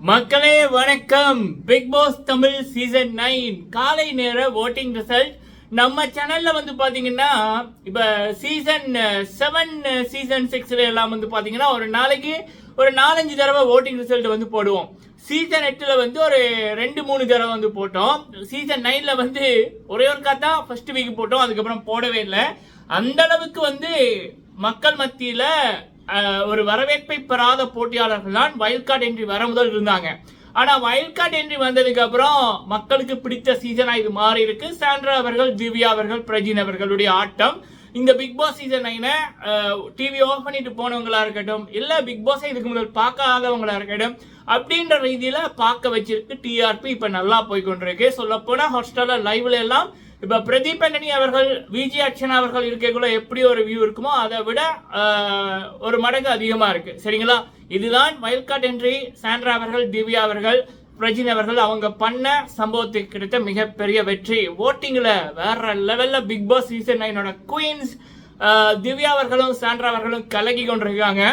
மக்களே வணக்கம். Big Boss Tamil season 9 காலை நேர ஓட்டிங் ரிசல்ட் நம்ம சேனல்ல பாத்தீங்கன்னா இப்ப சீசன் 7 சீசன் 6 எல்லாம் பாத்தீங்கன்னா ஒரு நாளைக்கு ஒரு 4-5 தடவை ஓட்டிங் ரிசல்ட் போடுவோம். சீசன் 8ல ஒரு 2-3 தடவை போட்டோம். சீசன் 9ல ஒரே ஒரு காத்தா ஃபர்ஸ்ட் வீக் போட்டோம், அதுக்கப்புறம் போடவே இல்லை. அந்த அளவுக்கு மக்கள் மத்தியில ஒரு வரவேற்பை பெறாத போட்டியாளர்கள் தான் வைல்ட் கார்டு என்ட்ரி வர முதல் இருந்தாங்க. ஆனா வைல்ட் கார்டு என்ட்ரி வந்ததுக்கு அப்புறம் மக்களுக்கு பிடித்த சீசனா இது மாறி இருக்கு. சாண்ட்ரா அவர்கள், திவ்யா அவர்கள், பிரஜின் அவர்களுடைய ஆட்டம் இந்த Bigg Boss season 9 TV off பண்ணிட்டு போனவங்களா இருக்கட்டும், இல்ல பிக் பாஸை இதுக்கு முதல் பார்க்காதவங்களா இருக்கட்டும், அப்படின்ற ரீதியில பார்க்க வச்சிருக்கு. டிஆர்பி இப்ப நல்லா போய்கொண்டிருக்கு. சொல்ல போனா ஹாட்ஸ்டார்ல லைவ்ல எல்லாம் இப்ப பிரதீப் ஆண்டனி அவர்கள், விஜி அர்ச்சனா அவர்கள் இருக்கக்குள்ள எப்படி ஒரு வியூ இருக்குமோ அதை விட ஒரு மடங்கு அதிகமா இருக்கு. சரிங்களா? இதுதான் வைல்ட் கார்டு என்ட்ரி சாண்ட்ரா அவர்கள், திவ்யா அவர்கள், பிரஜின் அவர்கள் அவங்க பண்ண சம்பவத்துக்கு கிடைத்த மிகப்பெரிய வெற்றி. ஓட்டிங்ல வேற லெவல்ல Bigg Boss season 9 queens Divya அவர்களும் சாண்ட்ரா அவர்களும் கலக்கி கொண்டிருக்காங்க.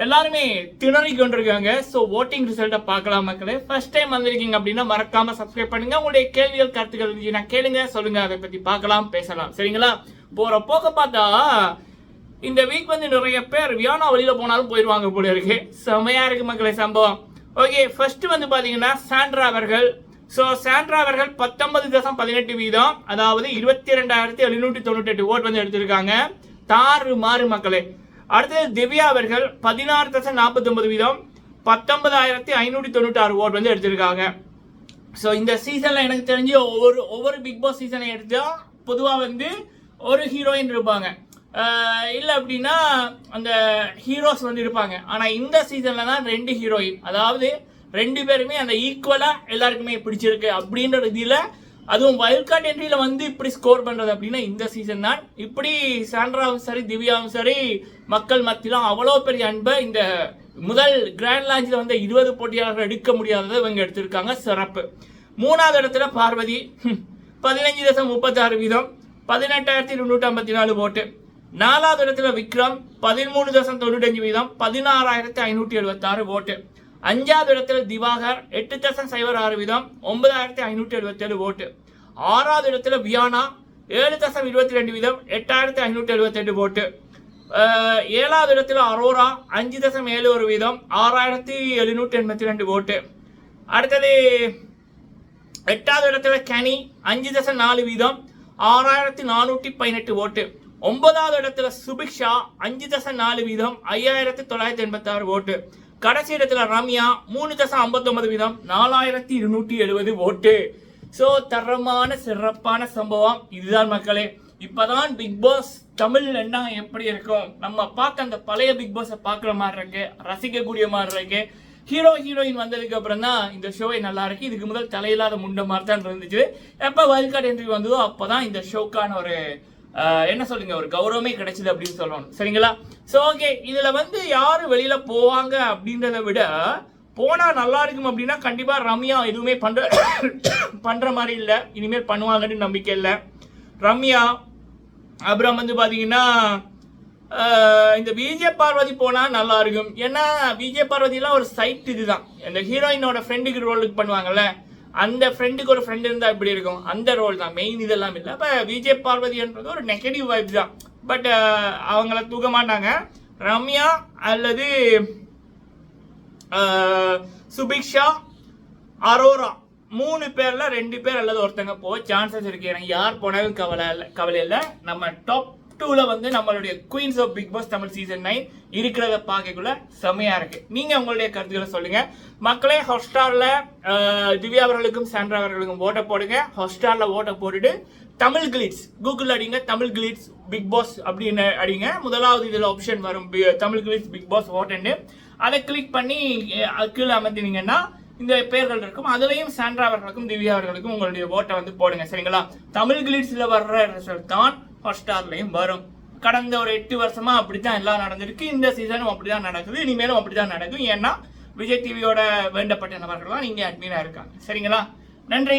எல்லாருமே திணறி கொண்டிருக்காங்க. ஸோ ஓட்டிங் ரிசல்ட்டை பார்க்கலாம் மக்களே. ஃபர்ஸ்ட் டைம் வந்திருக்கீங்க அப்படின்னா மறக்காம சப்ஸ்கிரைப் பண்ணுங்க. உங்களுடைய கேள்விகள், கருத்துக்கள் இருந்துச்சுன்னா கேளுங்க, சொல்லுங்க, அதை பத்தி பார்க்கலாம், பேசலாம். சரிங்களா? போற போக்க பார்த்தா இந்த வீக் நிறைய பேர் வியானா வழியில போனாலும் போயிடுவாங்க போல இருக்கு. செமையா இருக்கு மக்களே சம்பவம். ஓகே, ஃபர்ஸ்ட் பாத்தீங்கன்னா சாண்ட்ரா அவர்கள். ஸோ சாண்ட்ரா அவர்கள் 19.18 வீதம், அதாவது 22,798 ஓட் எடுத்திருக்காங்க. தாறு மாறு மக்களே. அடுத்தது திவ்யா அவர்கள் 16.49 வீதம், 19,596 ஓட் எடுத்திருக்காங்க. ஸோ இந்த சீசன்ல எனக்கு தெரிஞ்சு ஒவ்வொரு பிக் பாஸ் சீசனை எடுத்தா பொதுவாக ஒரு ஹீரோயின் இருப்பாங்க, இல்லை அப்படின்னா அந்த ஹீரோஸ் இருப்பாங்க. ஆனால் இந்த சீசன்ல தான் 2 ஹீரோயின், அதாவது 2 பேருமே அந்த ஈக்குவலா எல்லாருக்குமே பிடிச்சிருக்கு அப்படின்ற ரீதியில, அதுவும் வைல்ட் கார்டு என்ட்ரியில இப்படி ஸ்கோர் பண்றது அப்படின்னா இந்த சீசன் தான். இப்படி சாண்ட்ராவும் சரி திவ்யாவும் சரி மக்கள் மத்தியிலும் அவ்வளோ பெரிய அன்பை இந்த முதல் கிராண்ட் லான்ச்ல 20 போட்டியாளர்கள் எடுக்க முடியாததை இவங்க எடுத்திருக்காங்க. சிறப்பு. 3வது இடத்துல பார்வதி 15.36 வீதம், 18,254 ஓட்டு. 4வது இடத்துல விக்ரம் 13.95 வீதம், 16,576 ஓட்டு. 5வது இடத்துல திவாகர் 8.06 வீதம், 9,577 ஓட்டு. 6வது இடத்துல வியானா 7.22 வீதம், 8,578 ஓட்டு. 7வது இடத்துல அரோரா 5.71 வீதம், 6,782 ஓட்டு. அடுத்தது 8வது இடத்துல கனி 5.4 வீதம், 6,418 ஓட்டு. 9வது இடத்துல சுபிக்ஷா 5.4 வீதம், 5,986 ஓட்டு. கடைசி இடத்துல ரம்யா 3.59 வீதம், 4,270 ஓட்டு. ஸோ தரமான சிறப்பான சம்பவம் இதுதான் மக்களே. இப்பதான் பிக் பாஸ் தமிழ் என்ன எப்படி இருக்கும், நம்ம பார்க்க அந்த பழைய பிக் பாஸை பார்க்குற மாதிரி இருக்கு, ரசிக்கக்கூடிய மாதிரி இருக்கு. ஹீரோ ஹீரோயின் வந்ததுக்கு அப்புறம் தான் இந்த ஷோவை நல்லா இருக்கு. இதுக்கு முதல் தலையில்லாத முண்டை மாதிரி தான் இருந்துச்சு. எப்போ வைல்ட் கார்டு என்ட்ரி வந்ததோ அப்போதான் இந்த ஷோக்கான ஒரு என்ன சொல்லுங்க, ஒரு கௌரவமே கிடைச்சது அப்படின்னு சொல்லணும். சரிங்களா? ஸோ ஓகே, இதுல யாரு வெளியில போவாங்க அப்படின்றத விட போனா நல்லா இருக்கும் அப்படின்னா கண்டிப்பா ரம்யா எதுவுமே பண்ற மாதிரி இல்லை, இனிமேல் பண்ணுவாங்கன்னு நம்பிக்கை இல்லை. ரம்யா அப்புறம் பாத்தீங்கன்னா இந்த விஜய் பார்வதி போனா நல்லா இருக்கும். ஏன்னா விஜய் பார்வதிலாம் ஒரு சைட் இதுதான், இந்த ஹீரோயினோட ஃப்ரெண்டுக்கு ரோலுக்கு பண்ணுவாங்கல்ல, அந்த ஃப்ரெண்டுக்கு ஒரு ஃப்ரெண்ட் இருந்தா எப்படி இருக்கும், அந்த ரோல் தான் மெயின், இதெல்லாம் இல்லை. இப்போ விஜய் பார்வதின்றது ஒரு நெகட்டிவ் வைப் தான், பட் அவங்கள தூக்க மாட்டாங்க. ரம்யா அல்லது சுபிக்ஷா, அரோரா 3 பேர்ல 2 பேர் அல்லது ஒருத்தங்க போக சான்சஸ் இருக்கு. எனக்கு யார் போனாலும் கவலை இல்லை. நம்ம டாப் 2ல நம்மளுடைய queens of Bigg Boss Tamil season 9 இருக்கிறத பார்க்கக்குள்ள செமையா இருக்கு. நீங்க உங்களுடைய கருத்துக்களை சொல்லுங்க மக்களே. ஹாட்ஸ்டார்ல திவ்யா அவர்களுக்கும் சாண்ட்ரா அவர்களுக்கும் ஓட்ட போடுங்க. ஹாட்ஸ்டார்ல ஓட்ட போட்டுட்டு தமிழ் கிளிட்ஸ் கூகுள் அடிங்க, தமிழ் கிளிட்ஸ் பிக் பாஸ் அப்படின்னு அடிங்க. முதலாவது இதுல ஆப்ஷன் வரும் தமிழ் கிளிட்ஸ் பிக் பாஸ் ஓட்டுன்னு. அதை கிளிக் பண்ணி கீழே அமர்த்தினீங்கன்னா இந்த பேர்கள் இருக்கும். அதுலயும் சாண்ட்ரா அவர்களுக்கும் திவ்யா அவர்களுக்கும் உங்களுடைய ஓட்டை போடுங்க. சரிங்களா? தமிழ் கிளிட்ஸ்ல வர்ற ரிசல்ட் தான் ஹாட்ஸ்டார்லயும் வரும். கடந்த ஒரு 8 வருஷமா அப்படித்தான் எல்லாம் நடந்திருக்கு. இந்த சீசனும் அப்படிதான் நடக்குது, இனிமேலும் அப்படிதான் நடக்கும். ஏன்னா விஜய் டிவியோட வேண்டப்பட்ட நபர்கள்லாம் நீங்க அட்மினா இருக்காங்க. சரிங்களா? நன்றி.